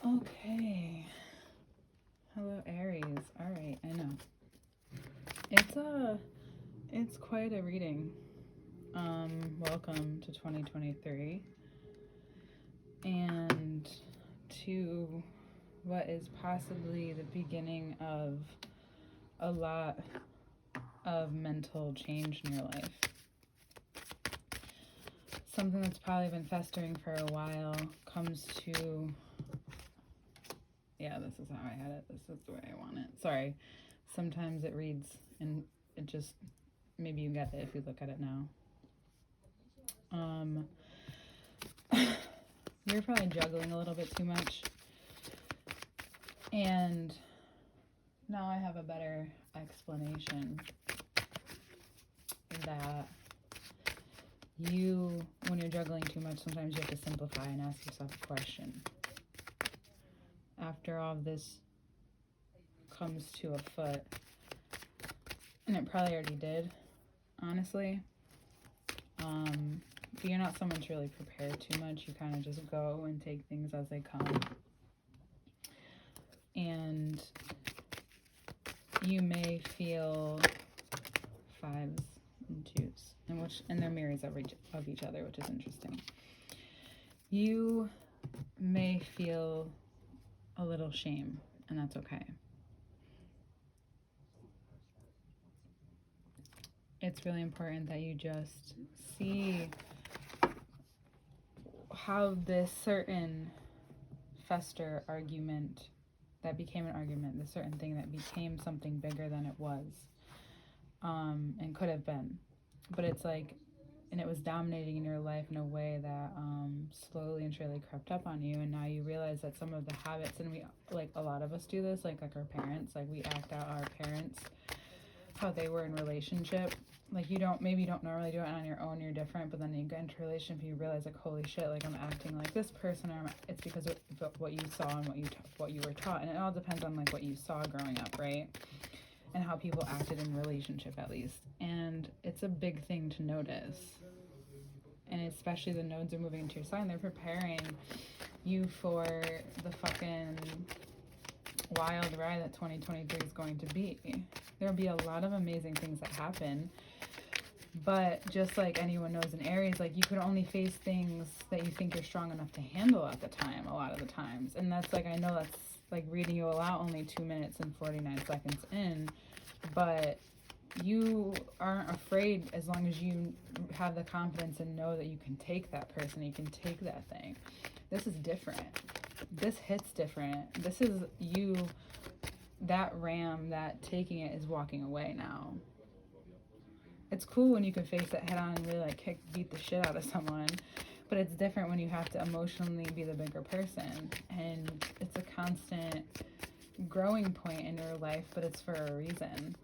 Okay. Hello, Aries. All right, I know. It's quite a reading. Welcome to 2023 and to what is possibly the beginning of a lot of mental change in your life. Something that's probably been festering for a while comes to, yeah, this is how I had it. This is the way I want it. Sorry. Sometimes it reads and it just, maybe you get it if you look at it now. You're probably juggling a little bit too much. And now I have a better explanation that when you're juggling too much, sometimes you have to simplify and ask yourself a question. After all of this comes to a foot, and it probably already did, honestly, but you're not someone to really prepare too much. You kind of just go and take things as they come. And you may feel fives and twos, and they're mirrors of each other, which is interesting. You may feel a little shame, and that's okay. It's really important that you just see how this certain fester argument that became an argument, the certain thing that became something bigger than it was, and could have been. But it's like, and it was dominating in your life in a way that slowly and surely crept up on you, and now you realize that some of the habits, and we, like a lot of us do this, like our parents, like we act out our parents, how they were in relationship. Like maybe you don't normally do it on your own, you're different, but then you get into a relationship and you realize, like, holy shit, like I'm acting like this person, or it's because of what you saw and what you were taught. And it all depends on like what you saw growing up, right? And how people acted in relationship, at least. And it's a big thing to notice. And especially the nodes are moving into your sign, they're preparing you for the fucking wild ride that 2023 is going to be. There'll be a lot of amazing things that happen, but just like anyone knows in Aries, like you could only face things that you think you're strong enough to handle at the time, a lot of the times. And that's like, I know that's like reading you aloud only 2 minutes and 49 seconds in, but you aren't afraid as long as you have the confidence and know that you can take that person, you can take that thing. This is different. This hits different. This is you, that ram that taking it is walking away now. It's cool when you can face it head on and really like beat the shit out of someone, but it's different when you have to emotionally be the bigger person. And it's a constant growing point in your life, but it's for a reason.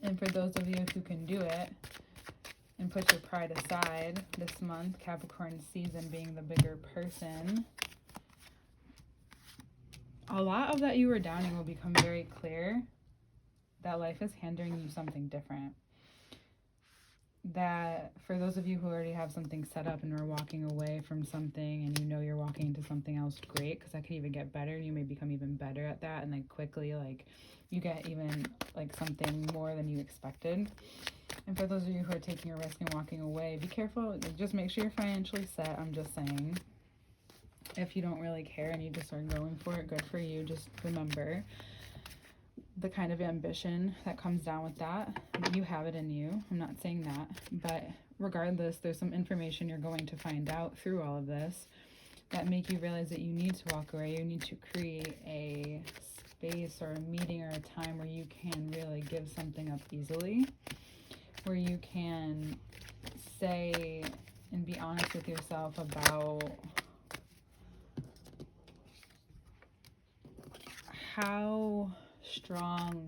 And for those of you who can do it and put your pride aside this month, Capricorn season being the bigger person, a lot of that you were downing will become very clear that life is handing you something different. That for those of you who already have something set up and are walking away from something, and you know you're walking into something else great, because that could even get better, you may become even better at that, and like quickly, like you get even like something more than you expected. And for those of you who are taking a risk and walking away, be careful. Like, just make sure you're financially set. I'm just saying, if you don't really care and you just are going for it, good for you. Just remember the kind of ambition that comes down with that. You have it in you. I'm not saying that, but regardless, there's some information you're going to find out through all of this that make you realize that you need to walk away. You need to create a space or a meeting or a time where you can really give something up easily, where you can say and be honest with yourself about how strong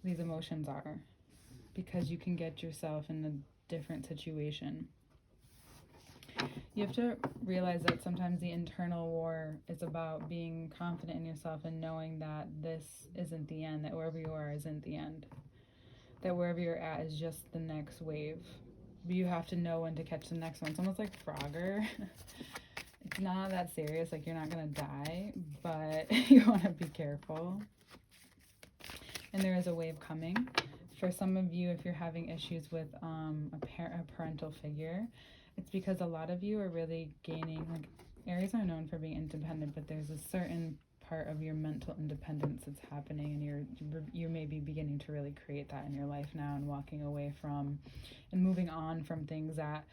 these emotions are, because you can get yourself in a different situation. You have to realize that sometimes the internal war is about being confident in yourself and knowing that this isn't the end, that wherever you are isn't the end, that wherever you're at is just the next wave. But you have to know when to catch the next one. It's almost like Frogger. not that serious, like you're not gonna die, but you want to be careful. And there is a wave coming. For some of you, if you're having issues with a parental figure, it's because a lot of you are really gaining, like Aries are known for being independent, but there's a certain part of your mental independence that's happening, and you're maybe beginning to really create that in your life now, and walking away from and moving on from things that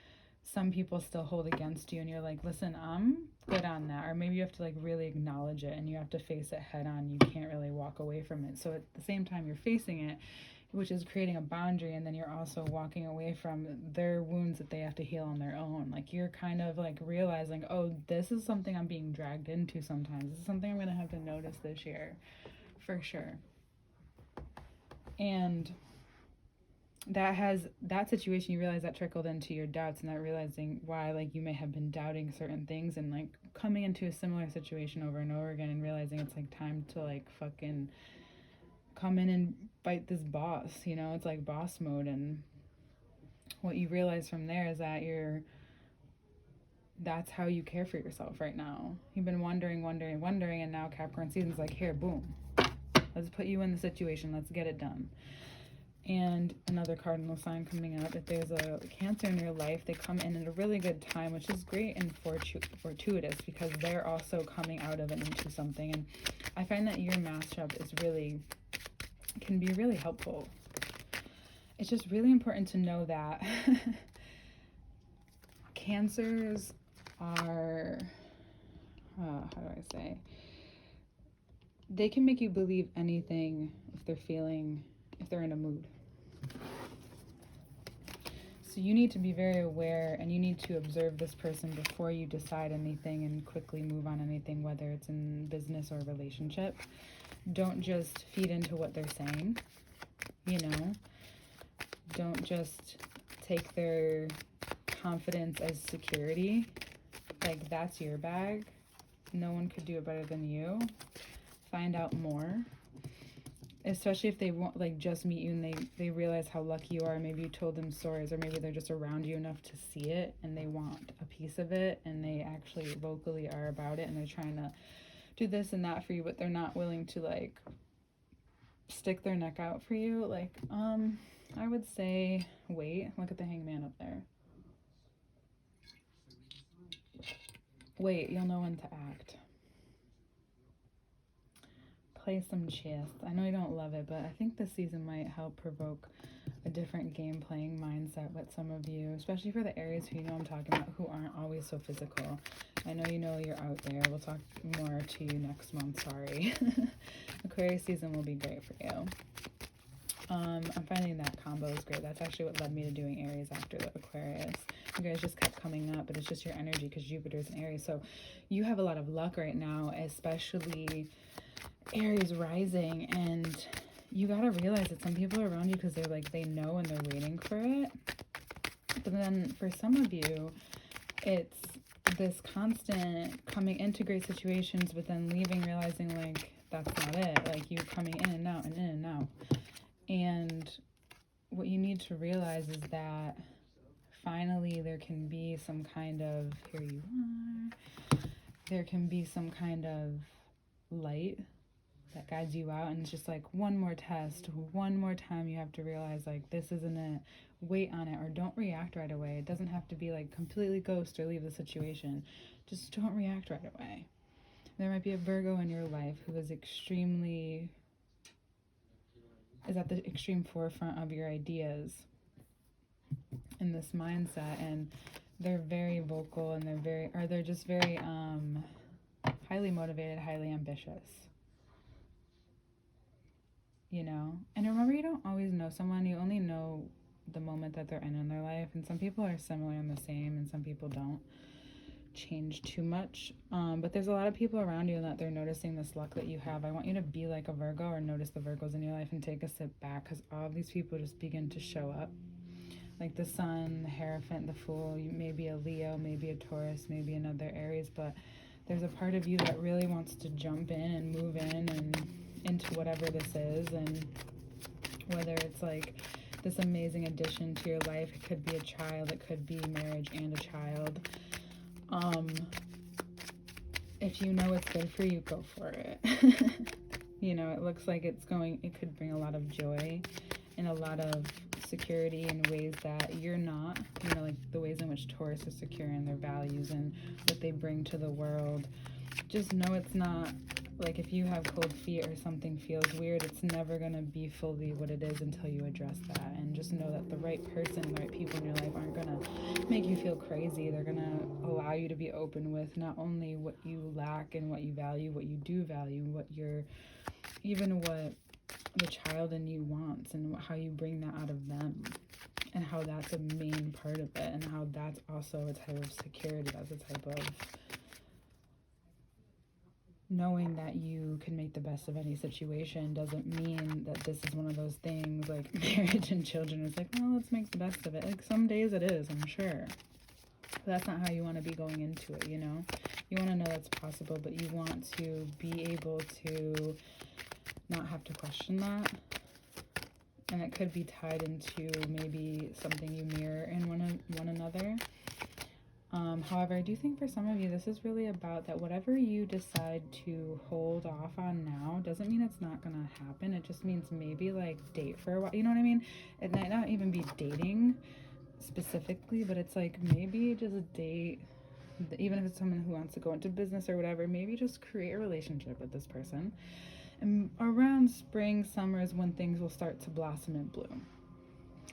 some people still hold against you, and you're like, listen, I'm good on that. Or maybe you have to like really acknowledge it and you have to face it head on. You can't really walk away from it. So at the same time you're facing it, which is creating a boundary, and then you're also walking away from their wounds that they have to heal on their own. Like you're kind of like realizing, oh, this is something I'm being dragged into sometimes. This is something I'm going to have to notice this year for sure. And that situation, you realize that trickled into your doubts, and that realizing why like you may have been doubting certain things, and like coming into a similar situation over and over again, and realizing it's like time to like fucking come in and fight this boss, you know. It's like boss mode. And what you realize from there is that that's how you care for yourself right now. You've been wondering, and now Capricorn season's like, here, boom, let's put you in the situation, let's get it done. And another cardinal sign coming up, if there's a Cancer in your life, they come in at a really good time, which is great and fortuitous, because they're also coming out of it into something. And I find that your mashup can be really helpful. It's just really important to know that Cancers are, how do I say, they can make you believe anything if they're in a mood. So you need to be very aware, and you need to observe this person before you decide anything and quickly move on anything, whether it's in business or relationship. Don't just feed into what they're saying, you know. Don't just take their confidence as security. Like, that's your bag. No one could do it better than you. Find out more. Especially if they want, like, just meet you and they realize how lucky you are. Maybe you told them stories, or maybe they're just around you enough to see it and they want a piece of it, and they actually vocally are about it, and they're trying to do this and that for you, but they're not willing to like stick their neck out for you. Like, I would say wait. Look at the Hangman up there. Wait, you'll know when to act. Play some chess. I know you don't love it, but I think this season might help provoke a different game playing mindset with some of you, especially for the Aries who you know I'm talking about, who aren't always so physical. I know you know you're out there. We'll talk more to you next month, sorry. Aquarius season will be great for you. I'm finding that combo is great. That's actually what led me to doing Aries after the Aquarius. You guys just kept coming up, but it's just your energy because Jupiter's in Aries. So you have a lot of luck right now, especially Aries rising, and you gotta realize that some people are around you because they're like, they know and they're waiting for it. But then for some of you, it's this constant coming into great situations, but then leaving, realizing like that's not it. Like, you coming in and out and in and out. And what you need to realize is that finally there can be some kind of, here you are, there can be some kind of light that guides you out, and it's just like one more test, one more time you have to realize like this isn't it, wait on it, or don't react right away. It doesn't have to be like completely ghost or leave the situation, just don't react right away. There might be a Virgo in your life who is at the extreme forefront of your ideas in this mindset, and they're very vocal, and they're just very highly motivated, highly ambitious, you know. And remember, you don't always know someone, you only know the moment that they're in their life, and some people are similar and the same, and some people don't change too much, but there's a lot of people around you that they're noticing this luck that you have. I want you to be like a Virgo, or notice the Virgos in your life, and take a step back, because all of these people just begin to show up, like the Sun, the Hierophant, the Fool. You may be a Leo, maybe a Taurus, maybe another Aries, but there's a part of you that really wants to jump in and move in and into whatever this is, and whether it's like this amazing addition to your life, it could be a child, it could be marriage and a child. if you know it's good for you, go for it. You know, it looks like it could bring a lot of joy and a lot of security in ways that you're not. You know, like the ways in which Taurus is secure in their values and what they bring to the world. Just know it's not, like, if you have cold feet or something feels weird, it's never going to be fully what it is until you address that. And just know that the right person, the right people in your life aren't going to make you feel crazy. They're going to allow you to be open with not only what you lack and what you value, what you do value, what the child in you wants, and how you bring that out of them, and how that's a main part of it, and how that's also a type of security. That's a type of knowing that you can make the best of any situation. Doesn't mean that this is one of those things like marriage and children. It's like, well, let's make the best of it. Like, some days it is, I'm sure. But that's not how you want to be going into it, you know? You want to know that's possible, but you want to be able to not have to question that. And it could be tied into maybe something you mirror in one another. However, I do think for some of you, this is really about that whatever you decide to hold off on now doesn't mean it's not going to happen. It just means maybe, like, date for a while. You know what I mean? It might not even be dating specifically, but it's like maybe just date, even if it's someone who wants to go into business or whatever. Maybe just create a relationship with this person. And around spring, summer is when things will start to blossom and bloom.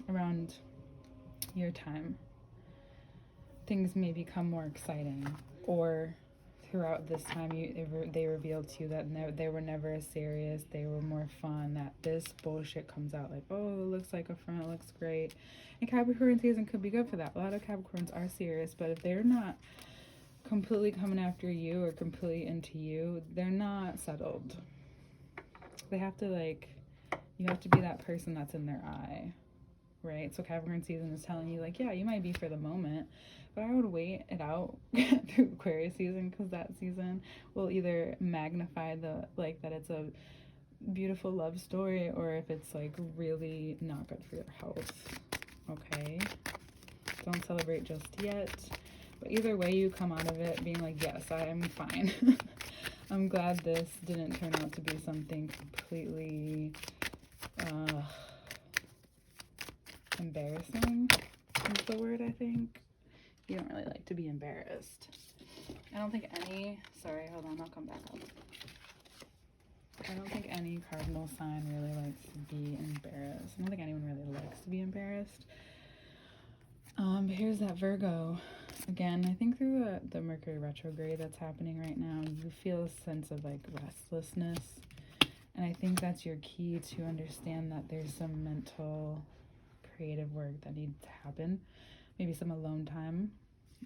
Around your time, things may become more exciting, or throughout this time they revealed to you that they were never as serious, they were more fun, that this bullshit comes out, like, oh, it looks like a friend, it looks great. And Capricorn season could be good for that. A lot of Capricorns are serious, but if they're not completely coming after you or completely into you, they're not settled. They have to, like, you have to be that person that's in their eye, right? So Capricorn season is telling you, like, yeah, you might be for the moment, but I would wait it out through Aquarius season, because that season will either magnify the, like, that it's a beautiful love story, or if it's, like, really not good for your health, okay? Don't celebrate just yet. But either way, you come out of it being like, yes, I am fine. I'm glad this didn't turn out to be something completely embarrassing is the word, I think. You don't really like to be embarrassed. I don't think any, sorry, hold on, I'll come back up. I don't think any cardinal sign really likes to be embarrassed. I don't think anyone really likes to be embarrassed. But here's that Virgo. Again, I think through the Mercury retrograde that's happening right now, you feel a sense of, like, restlessness. And I think that's your key to understand that there's some mental, creative work that needs to happen. Maybe some alone time.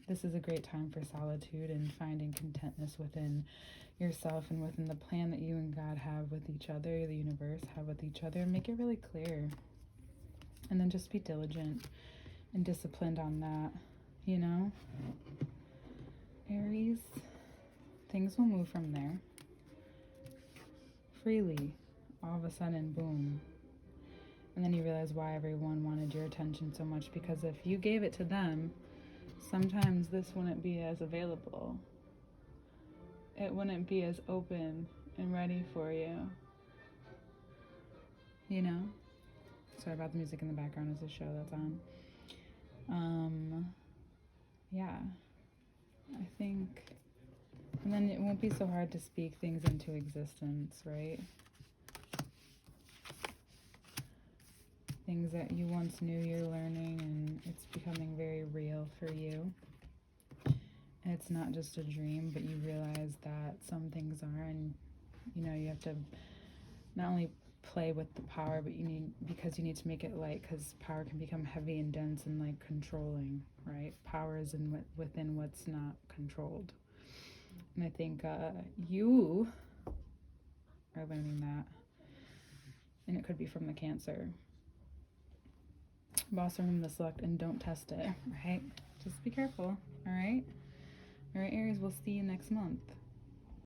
This is a great time for solitude and finding contentness within yourself and within the plan that you and God have with each other, the universe have with each other. Make it really clear. And then just be diligent and disciplined on that, you know? Aries, things will move from there. Freely, all of a sudden, boom. And then you realize why everyone wanted your attention so much, because if you gave it to them, sometimes this wouldn't be as available. It wouldn't be as open and ready for you. You know? Sorry about the music in the background. It's a show that's on. Yeah. I think, and then it won't be so hard to speak things into existence, right? Things that you once knew you're learning, and it's becoming very real for you. And it's not just a dream, but you realize that some things are, and, you know, you have to not only play with the power, but because you need to make it light, because power can become heavy and dense and, like, controlling, right? Power is within what's not controlled. And I think you are learning that, and it could be from the Cancer. Boss from the select, and don't test it, right? Just be careful, all right? All right, Aries, we'll see you next month.